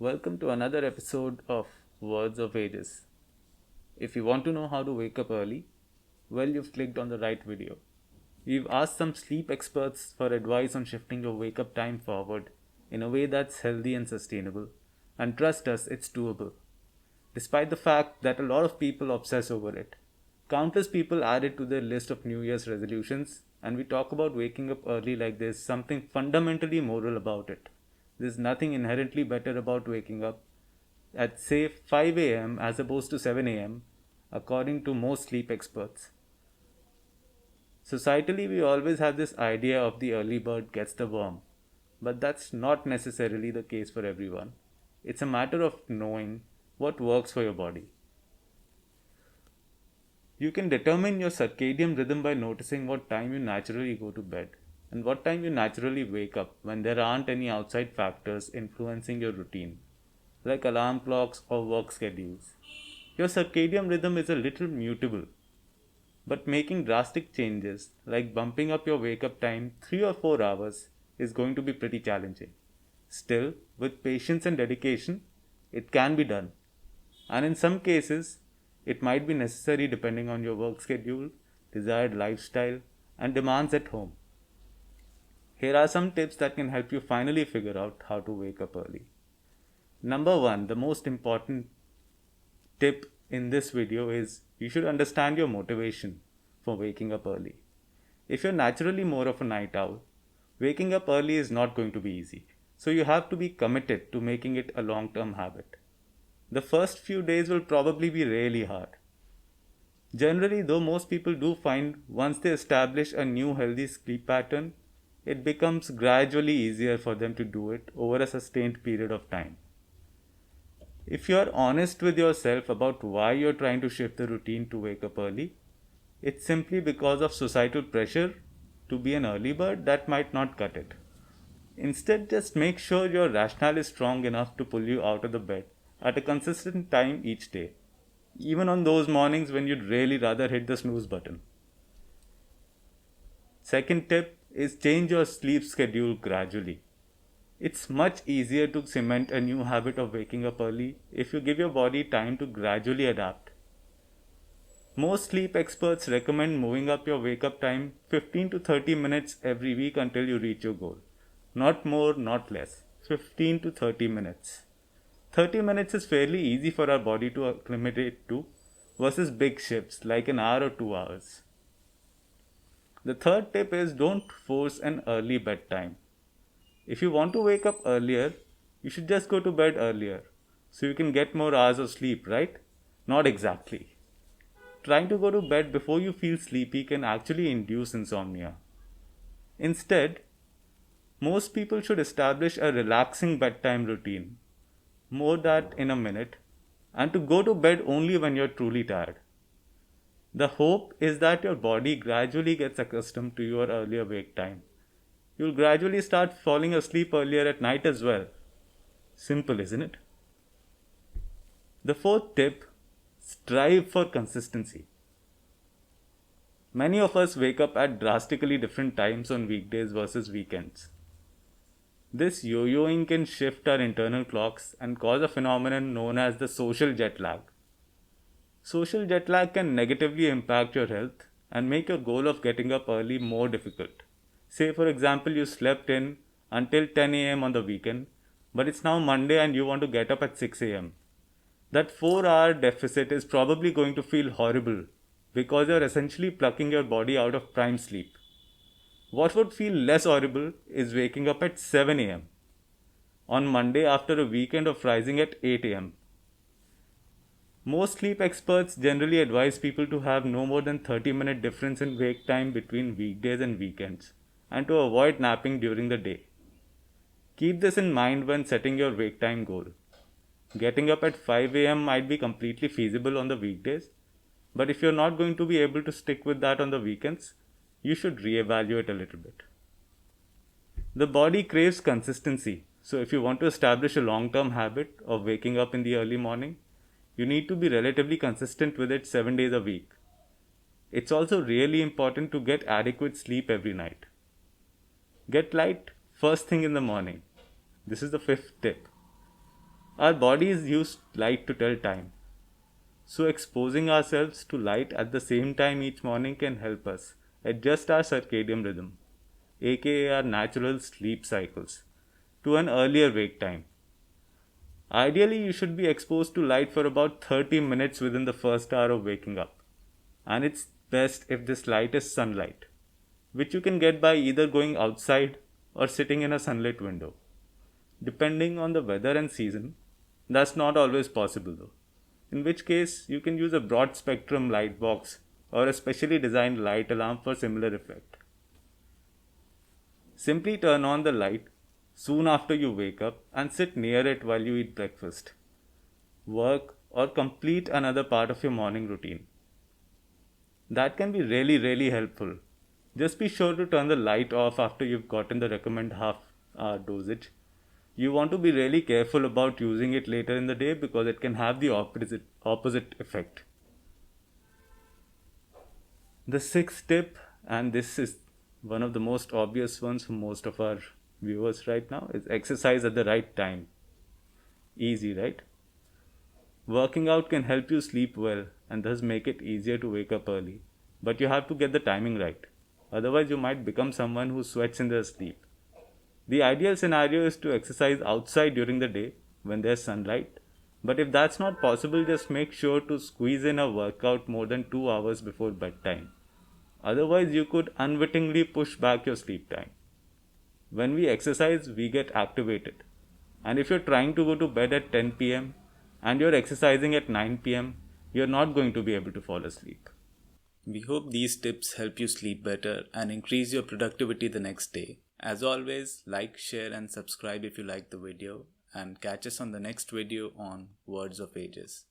Welcome to another episode of Words of Ages. If you want to know how to wake up early, well, you've clicked on the right video. We've asked some sleep experts for advice on shifting your wake up time forward in a way that's healthy and sustainable, and trust us, it's doable. Despite the fact that a lot of people obsess over it, countless people add it to their list of New Year's resolutions, and we talk about waking up early like there's something fundamentally moral about it. There's nothing inherently better about waking up at, say, 5 am as opposed to 7 am, according to most sleep experts. Societally, we always have this idea of the early bird gets the worm, but that's not necessarily the case for everyone. It's a matter of knowing what works for your body. You can determine your circadian rhythm by noticing what time you naturally go to bed and what time you naturally wake up when there aren't any outside factors influencing your routine, like alarm clocks or work schedules. Your circadian rhythm is a little mutable, but making drastic changes, like bumping up your wake up time 3 or 4 hours, is going to be pretty challenging. Still, with patience and dedication, it can be done. And in some cases, it might be necessary depending on your work schedule, desired lifestyle, and demands at home. Here are some tips that can help you finally figure out how to wake up early. Number one, the most important tip in this video is you should understand your motivation for waking up early. If you're naturally more of a night owl, waking up early is not going to be easy. So you have to be committed to making it a long-term habit. The first few days will probably be really hard. Generally, though, most people do find once they establish a new healthy sleep pattern, it becomes gradually easier for them to do it over a sustained period of time. If you are honest with yourself about why you're trying to shift the routine to wake up early, it's simply because of societal pressure to be an early bird that might not cut it. Instead, just make sure your rationale is strong enough to pull you out of the bed at a consistent time each day, even on those mornings when you'd really rather hit the snooze button. Second tip is change your sleep schedule gradually. It's much easier to cement a new habit of waking up early if you give your body time to gradually adapt. Most sleep experts recommend moving up your wake up time 15 to 30 minutes every week until you reach your goal. Not more, not less. 15 to 30 minutes. 30 minutes is fairly easy for our body to acclimate to versus big shifts like an hour or 2 hours. The third tip is don't force an early bedtime. If you want to wake up earlier, you should just go to bed earlier so you can get more hours of sleep, right? Not exactly. Trying to go to bed before you feel sleepy can actually induce insomnia. Instead, most people should establish a relaxing bedtime routine. More that in a minute, and to go to bed only when you're truly tired. The hope is that your body gradually gets accustomed to your earlier wake time. You'll gradually start falling asleep earlier at night as well. Simple, isn't it? The fourth tip, strive for consistency. Many of us wake up at drastically different times on weekdays versus weekends. This yo-yoing can shift our internal clocks and cause a phenomenon known as the social jet lag. Social jet lag can negatively impact your health and make your goal of getting up early more difficult. Say, for example, you slept in until 10 am on the weekend, but it's now Monday and you want to get up at 6 am. That 4-hour deficit is probably going to feel horrible because you're essentially plucking your body out of prime sleep. What would feel less horrible is waking up at 7 am on Monday after a weekend of rising at 8 am. Most sleep experts generally advise people to have no more than 30-minute difference in wake time between weekdays and weekends and to avoid napping during the day. Keep this in mind when setting your wake time goal. Getting up at 5 am might be completely feasible on the weekdays, but if you're not going to be able to stick with that on the weekends, you should reevaluate a little bit. The body craves consistency, so if you want to establish a long-term habit of waking up in the early morning, you need to be relatively consistent with it 7 days a week. It's also really important to get adequate sleep every night. Get light first thing in the morning. This is the fifth tip. Our bodies use light to tell time. So, exposing ourselves to light at the same time each morning can help us adjust our circadian rhythm, aka our natural sleep cycles, to an earlier wake time. Ideally, you should be exposed to light for about 30 minutes within the first hour of waking up. And it's best if this light is sunlight, which you can get by either going outside or sitting in a sunlit window. Depending on the weather and season, that's not always possible though, in which case you can use a broad spectrum light box or a specially designed light alarm for similar effect. Simply turn on the light soon after you wake up and sit near it while you eat breakfast, work, or complete another part of your morning routine. That can be really helpful. Just be sure to turn the light off after you've gotten the recommended half hour dosage. You want to be really careful about using it later in the day because it can have the opposite effect. The sixth tip, and this is one of the most obvious ones for most of our viewers right now, is exercise at the right time. Easy, right? Working out can help you sleep well and thus make it easier to wake up early. But you have to get the timing right. Otherwise, you might become someone who sweats in their sleep. The ideal scenario is to exercise outside during the day when there's sunlight. But if that's not possible, just make sure to squeeze in a workout more than 2 hours before bedtime. Otherwise, you could unwittingly push back your sleep time. When we exercise, we get activated. And if you're trying to go to bed at 10 pm and you're exercising at 9 pm, you're not going to be able to fall asleep. We hope these tips help you sleep better and increase your productivity the next day. As always, like, share and subscribe if you like the video, and catch us on the next video on Words of Ages.